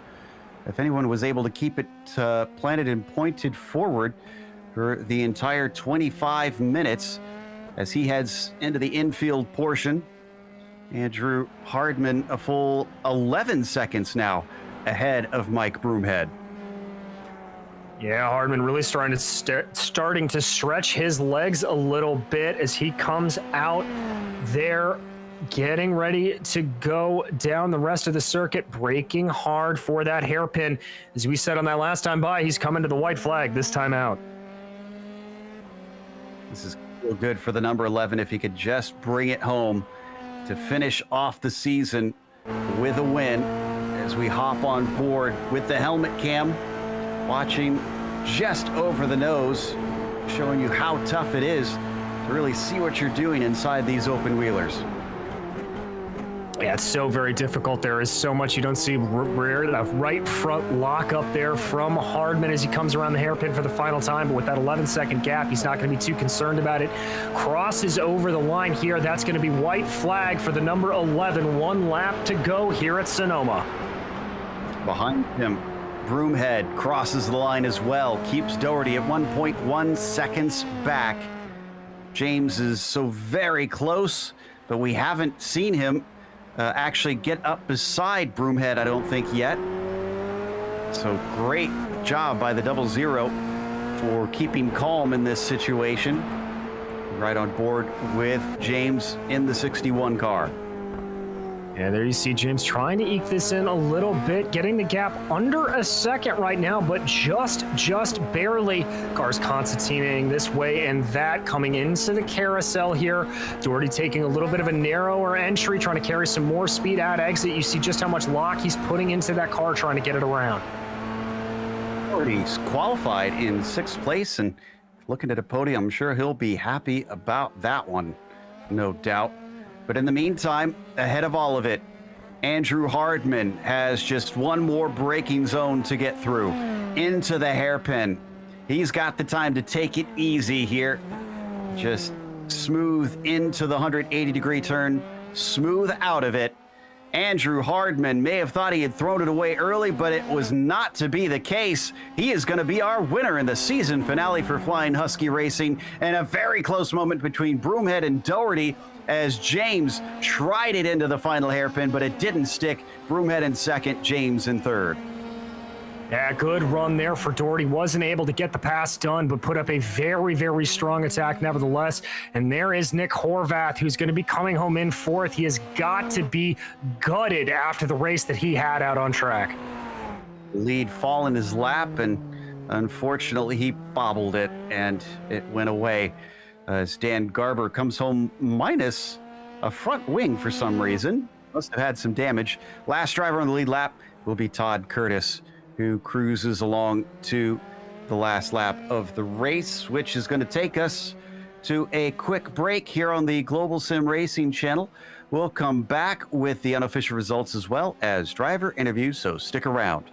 A: If anyone was able to keep it planted and pointed forward for the entire 25 minutes as he heads into the infield portion. Andrew Hardman a full 11 seconds now ahead of Mike Broomhead.
B: Yeah, Hardman really starting to stretch his legs a little bit as he comes out there, getting ready to go down the rest of the circuit, braking hard for that hairpin. As we said on that last time by, he's coming to the white flag this time out.
A: This is so good for the number 11 if he could just bring it home to finish off the season with a win. As we hop on board with the helmet cam, watching just over the nose, showing you how tough it is to really see what you're doing inside these open wheelers.
B: Yeah, it's so very difficult. There is so much you don't see. Right front lock up there from Hardman as he comes around the hairpin for the final time. But with that 11-second gap, he's not going to be too concerned about it. Crosses over the line here. That's going to be white flag for the number 11. 1 lap to go here at Sonoma.
A: Behind him, Broomhead crosses the line as well. Keeps Doherty at 1.1 seconds back. James is so very close, but we haven't seen him actually get up beside Broomhead, I don't think, yet. So great job by the 00 for keeping calm in this situation. Right on board with James in the 61 car.
B: Yeah, there you see James trying to eke this in a little bit, getting the gap under a second right now, but just barely. Cars concertinating this way and that, coming into the carousel here. Doherty taking a little bit of a narrower entry, trying to carry some more speed out exit. You see just how much lock he's putting into that car, trying to get it around.
A: Doherty's qualified in 6th place, and looking at a podium, I'm sure he'll be happy about that one, no doubt. But in the meantime, ahead of all of it, Andrew Hardman has just one more braking zone to get through into the hairpin. He's got the time to take it easy here. Just smooth into the 180-degree turn, smooth out of it. Andrew Hardman may have thought he had thrown it away early, but it was not to be the case. He is going to be our winner in the season finale for Flying Husky Racing, and a very close moment between Broomhead and Doherty as James tried it into the final hairpin, but it didn't stick. Broomhead in second, James in third.
B: Yeah, good run there for Doherty. Wasn't able to get the pass done, but put up a very, very strong attack nevertheless. And there is Nick Horvath, who's going to be coming home in fourth. He has got to be gutted after the race that he had out on track.
A: Lead fall in his lap, and unfortunately he bobbled it, and it went away as Dan Garber comes home minus a front wing for some reason. Must have had some damage. Last driver on the lead lap will be Todd Curtis, who cruises along to the last lap of the race, which is going to take us to a quick break here on the Global Sim Racing channel. We'll come back with the unofficial results as well as driver interviews, so stick around.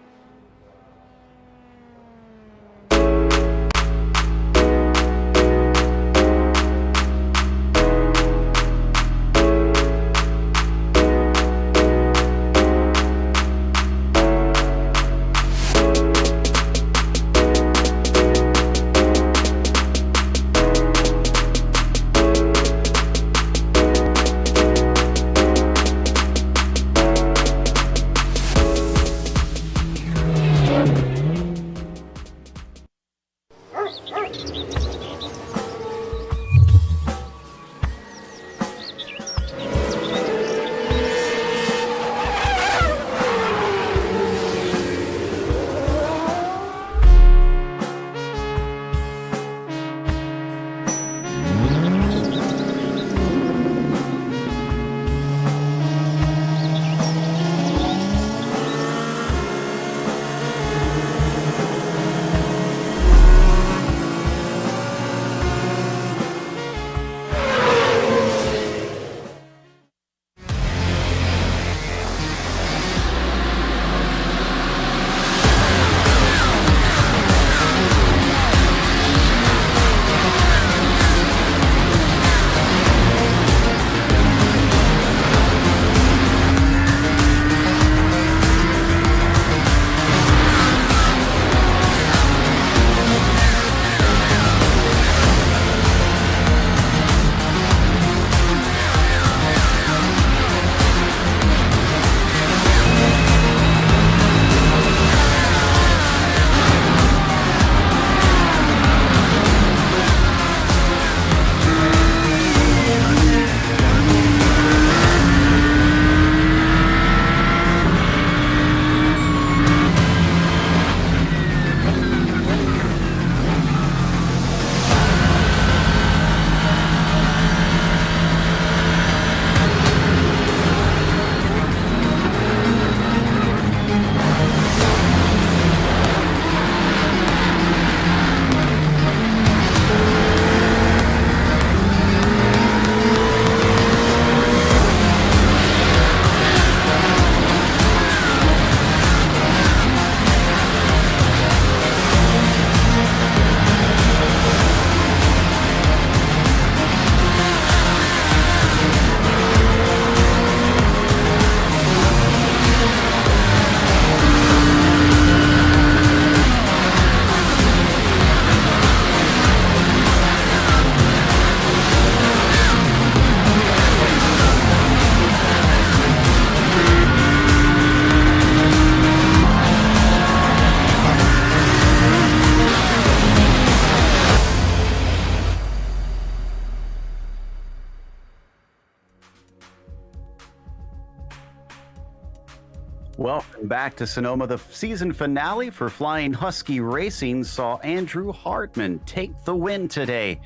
A: Welcome back to Sonoma. The season finale for Flying Husky Racing saw Andrew Hardman take the win today.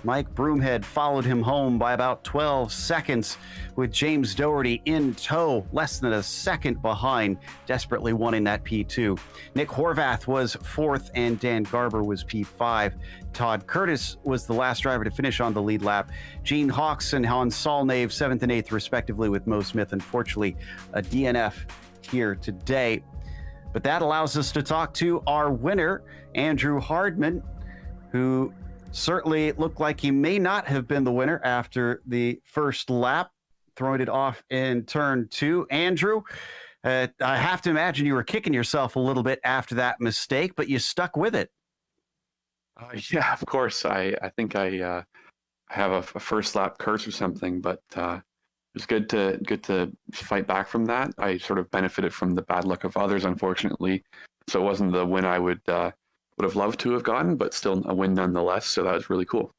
A: Mike Broomhead followed him home by about 12 seconds with James Doherty in tow, less than a second behind, desperately wanting that P2. Nick Horvath was fourth and Dan Garber was P5. Todd Curtis was the last driver to finish on the lead lap. Gene Hawks and Hans Solnave, 7th and 8th respectively, with Mo Smith, unfortunately, a DNF here today. But that allows us to talk to our winner, Andrew Hardman, who certainly looked like he may not have been the winner after the first lap. throwing it off in turn 2. Andrew, I have to imagine you were kicking yourself a little bit after that mistake, but you stuck with it.
C: Yeah, of course. I think I have a first lap curse or something, but it was good to fight back from that. I sort of benefited from the bad luck of others, unfortunately. So it wasn't the win I would have loved to have gotten, but still a win nonetheless. So that was really cool.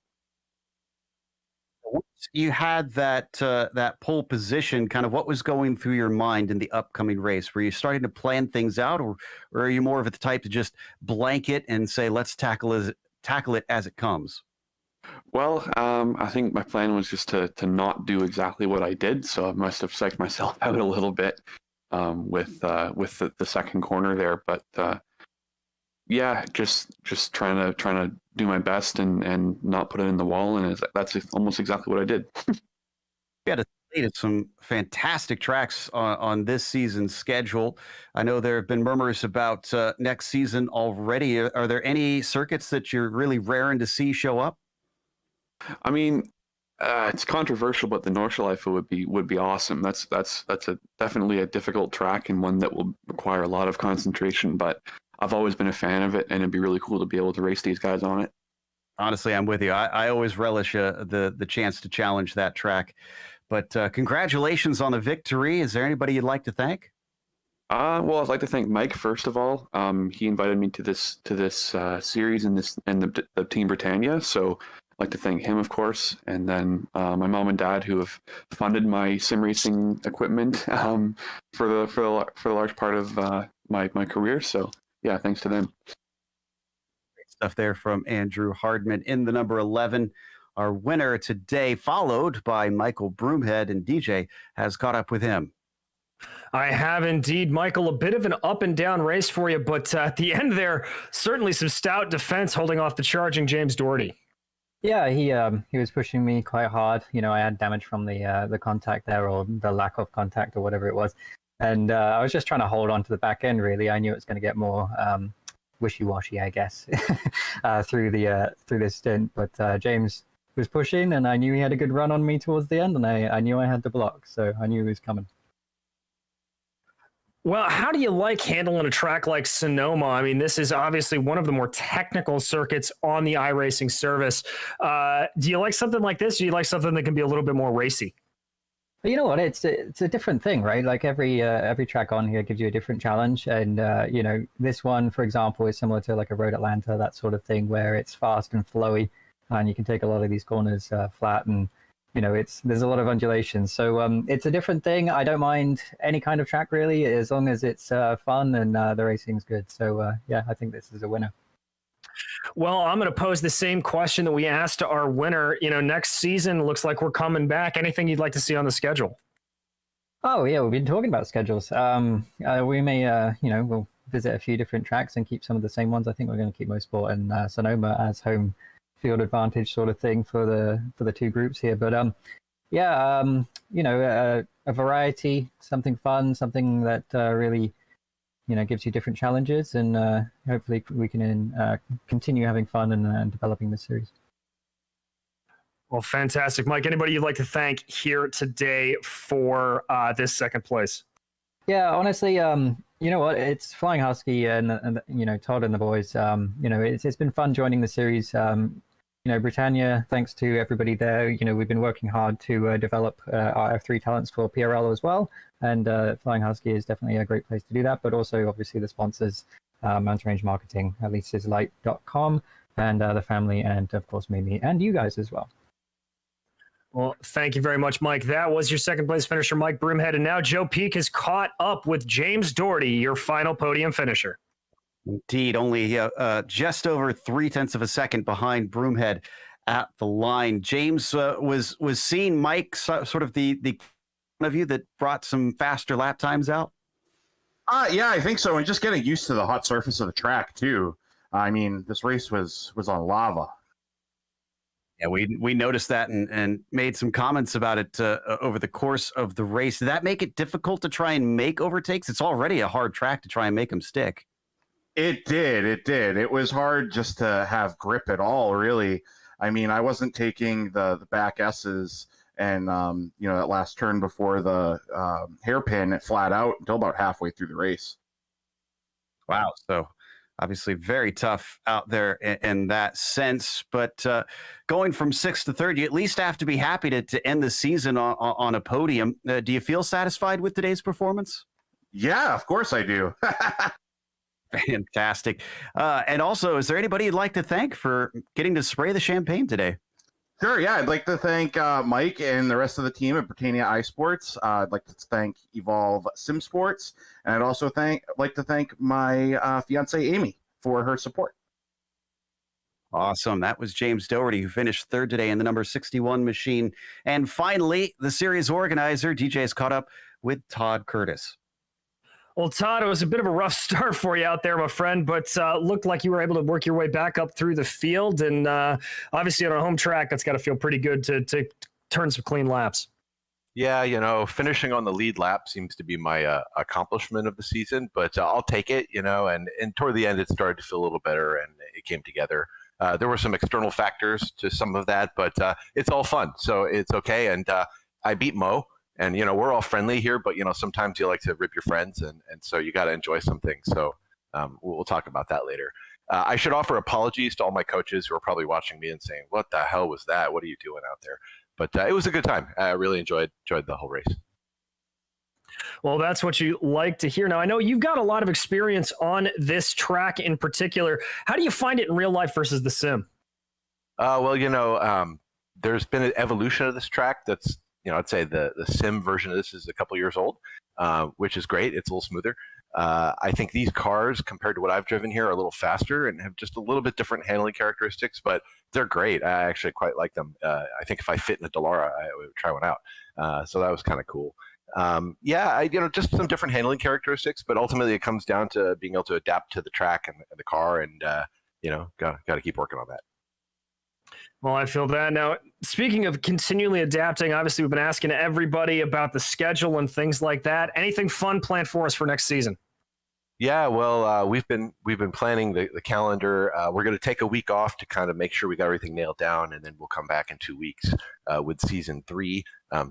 A: Once you had that pole position, kind of what was going through your mind in the upcoming race? Were you starting to plan things out, or are you more of the type to just blanket and say, let's tackle it as it comes?
C: Well, I think my plan was just to not do exactly what I did, so I must have psyched myself out a little bit with the second corner there. But yeah, just trying to do my best and not put it in the wall, and that's almost exactly what I did.
A: You had a slate of some fantastic tracks on this season's schedule. I know there have been murmurs about next season already. Are there any circuits that you're really raring to see show up?
C: I mean, it's controversial, but the Nordschleife would be awesome. That's definitely a difficult track and one that will require a lot of concentration. But I've always been a fan of it, and it'd be really cool to be able to race these guys on it.
A: Honestly, I'm with you. I always relish the chance to challenge that track. But congratulations on the victory. Is there anybody you'd like to thank?
C: Well, I'd like to thank Mike first of all. He invited me to this series and the Team Britannia. So I'd like to thank him, of course, and then my mom and dad who have funded my SimRacing equipment for the large part of my career. So yeah, thanks to them.
A: Great stuff there from Andrew Hardman in the number 11. Our winner today, followed by Michael Broomhead, and DJ has caught up with him.
B: I have indeed, Michael. A bit of an up and down race for you, but at the end there, certainly some stout defense holding off the charging James Doherty.
D: Yeah, he was pushing me quite hard. You know, I had damage from the contact there, or the lack of contact, or whatever it was, and I was just trying to hold on to the back end. Really, I knew it was going to get more wishy-washy, I guess, through this stint. But James was pushing, and I knew he had a good run on me towards the end, and I knew I had the block, so I knew he was coming.
B: Well, how do you like handling a track like Sonoma? I mean, this is obviously one of the more technical circuits on the iRacing service. Do you like something like this, or do you like something that can be a little bit more racy?
D: But you know what? It's a different thing, right? Like every track on here gives you a different challenge, and you know, this one, for example, is similar to like a Road Atlanta, that sort of thing, where it's fast and flowy, and you can take a lot of these corners flat, and you know, there's a lot of undulations. So it's a different thing. I don't mind any kind of track really, as long as it's fun and the racing's good. So yeah, I think this is a winner.
B: Well, I'm going to pose the same question that we asked to our winner. You know, next season looks like we're coming back. Anything you'd like to see on the schedule? Oh
D: yeah, we've been talking about schedules. We may, you know, we'll visit a few different tracks and keep some of the same ones. I think we're going to keep Mosport and Sonoma as home field advantage sort of thing for the two groups here. But yeah, you know, a variety, something fun, something that really, you know, gives you different challenges, and hopefully we can continue having fun and developing this series.
B: Well, fantastic. Mike, anybody you'd like to thank here today for this second place?
D: Yeah, honestly, you know what? It's Flying Husky and you know, Todd and the boys. You know, it's been fun joining the series. You know, Britannia, thanks to everybody there. You know, we've been working hard to develop our F3 talents for PRL as well. And Flying Husky is definitely a great place to do that. But also, obviously, the sponsors, Mountain Range Marketing, leaseslight.com, and the family, and of course, me, and you guys as well.
B: Well, thank you very much, Mike. That was your second place finisher, Mike Broomhead. And now Joe Peak has caught up with James Doherty, your final podium finisher.
A: Indeed, only just over 0.3 of a second behind Broomhead at the line. James was seeing Mike sort of the one of you that brought some faster lap times out.
E: Yeah, I think so. And just getting used to the hot surface of the track too. I mean, this race was on lava.
A: Yeah, we noticed that and made some comments about it over the course of the race. Did that make it difficult to try and make overtakes? It's already a hard track to try and make them stick.
E: It did. It was hard just to have grip at all, really. I mean, I wasn't taking the back S's And, that last turn before the hairpin, it flat out until about halfway through the race.
A: Wow. So obviously very tough out there in that sense. But going from 6th to 3rd, you at least have to be happy to end the season on a podium. Do you feel satisfied with today's performance?
E: Yeah, of course I do.
A: Fantastic. And also, is there anybody you'd like to thank for getting to spray the champagne today?
E: Sure, yeah. I'd like to thank Mike and the rest of the team at Britannia iSports. I'd like to thank Evolve Sim Sports. And I'd also like to thank my fiance, Amy, for her support.
A: Awesome. That was James Doherty, who finished 3rd today in the number 61 machine. And finally, the series organizer, DJ, is caught up with Todd Curtis.
B: Well, Todd, it was a bit of a rough start for you out there, my friend, but looked like you were able to work your way back up through the field. And obviously on a home track, that's got to feel pretty good to turn some clean laps.
F: Yeah, finishing on the lead lap seems to be my accomplishment of the season, but I'll take it, and toward the end, it started to feel a little better and it came together. There were some external factors to some of that, but it's all fun, so it's okay. And I beat Mo. And, we're all friendly here, but, sometimes you like to rip your friends. And so you got to enjoy some things. So we'll talk about that later. I should offer apologies to all my coaches who are probably watching me and saying, what the hell was that? What are you doing out there? But it was a good time. I really enjoyed the whole race.
B: Well, that's what you like to hear. Now, I know you've got a lot of experience on this track in particular. How do you find it in real life versus the sim?
F: There's been an evolution of this track that's, I'd say the sim version of this is a couple years old, which is great. It's a little smoother. I think these cars, compared to what I've driven here, are a little faster and have just a little bit different handling characteristics, but they're great. I actually quite like them. I think if I fit in a Dallara, I would try one out. So that was kind of cool. Just some different handling characteristics, but ultimately it comes down to being able to adapt to the track and the car, and got to keep working on that.
B: Well, I feel that. Now, speaking of continually adapting, obviously we've been asking everybody about the schedule and things like that. Anything fun planned for us for next season?
F: Yeah, well, we've been planning the calendar. We're going to take a week off to kind of make sure we got everything nailed down, and then we'll come back in 2 weeks with season 3.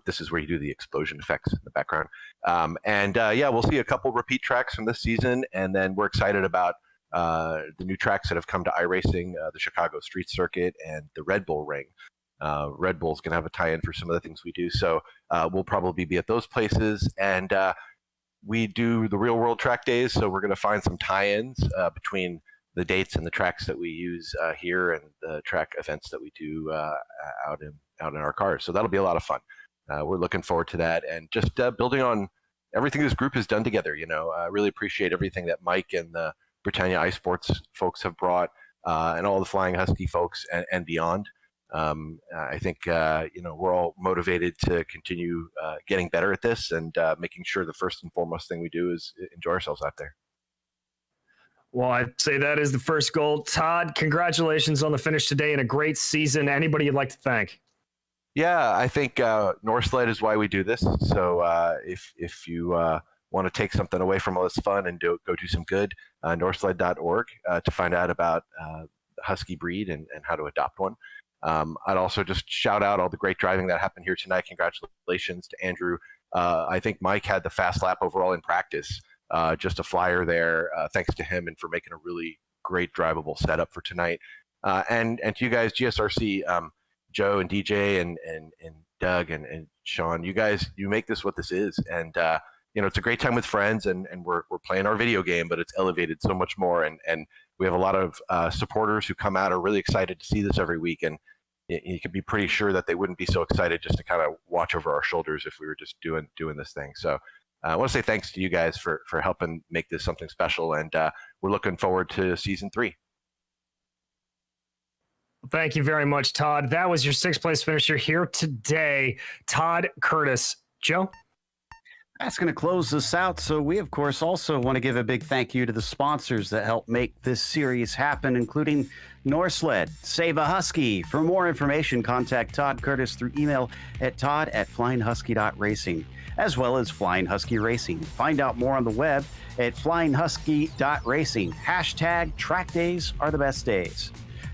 F: This is where you do the explosion effects in the background. We'll see a couple repeat tracks from this season, and then we're excited about the new tracks that have come to iRacing, the Chicago Street Circuit and the Red Bull Ring. Red Bull's going to have a tie-in for some of the things we do. So we'll probably be at those places. And we do the real world track days. So we're going to find some tie-ins between the dates and the tracks that we use here and the track events that we do out in our cars. So that'll be a lot of fun. We're looking forward to that. And just building on everything this group has done together. I really appreciate everything that Mike and the Britannia iSports folks have brought, and all the Flying Husky folks and beyond. I think we're all motivated to continue getting better at this and making sure the first and foremost thing we do is enjoy ourselves out there.
B: Well, I'd say that is the first goal. Todd, congratulations on the finish today and a great season. Anybody you'd like to thank?
F: Yeah, I think Northsled is why we do this. So if you want to take something away from all this fun and go do some good, northsled.org to find out about the Husky breed and how to adopt one. I'd also just shout out all the great driving that happened here tonight. Congratulations to Andrew. I think Mike had the fast lap overall in practice. Just a flyer there. Thanks to him and for making a really great drivable setup for tonight. And to you guys, GSRC, Joe and DJ and Doug and Sean, you guys, you make this what this is. And it's a great time with friends, and we're playing our video game, but it's elevated so much more. And we have a lot of supporters who come out, are really excited to see this every week. And you can be pretty sure that they wouldn't be so excited just to kind of watch over our shoulders if we were just doing this thing. So I want to say thanks to you guys for helping make this something special. And we're looking forward to season 3.
B: Thank you very much, Todd. That was your 6th place finisher here today, Todd Curtis. Joe?
A: That's going to close us out. So we, of course, also want to give a big thank you to the sponsors that help make this series happen, including Northsled, Save a Husky. For more information, contact Todd Curtis through email at todd@flyinghusky.racing, as well as Flying Husky Racing. Find out more on the web at flyinghusky.racing. # track days are the best days.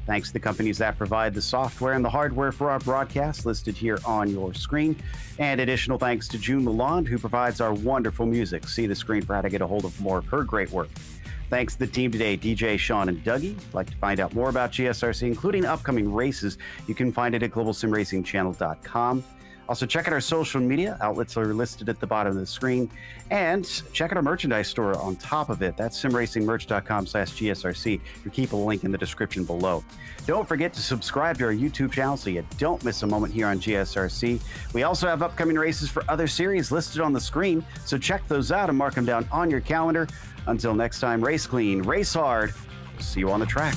A: Thanks to the companies that provide the software and the hardware for our broadcast listed here on your screen. And additional thanks to June Lalonde, who provides our wonderful music. See the screen for how to get a hold of more of her great work. Thanks to the team today, DJ, Sean, and Dougie. If you'd like to find out more about GSRC, including upcoming races, you can find it at globalsimracingchannel.com. Also, check out our social media. Outlets are listed at the bottom of the screen. And check out our merchandise store on top of it. That's simracingmerch.com/GSRC. We'll keep a link in the description below. Don't forget to subscribe to our YouTube channel so you don't miss a moment here on GSRC. We also have upcoming races for other series listed on the screen, so check those out and mark them down on your calendar. Until next time, race clean, race hard. See you on the track.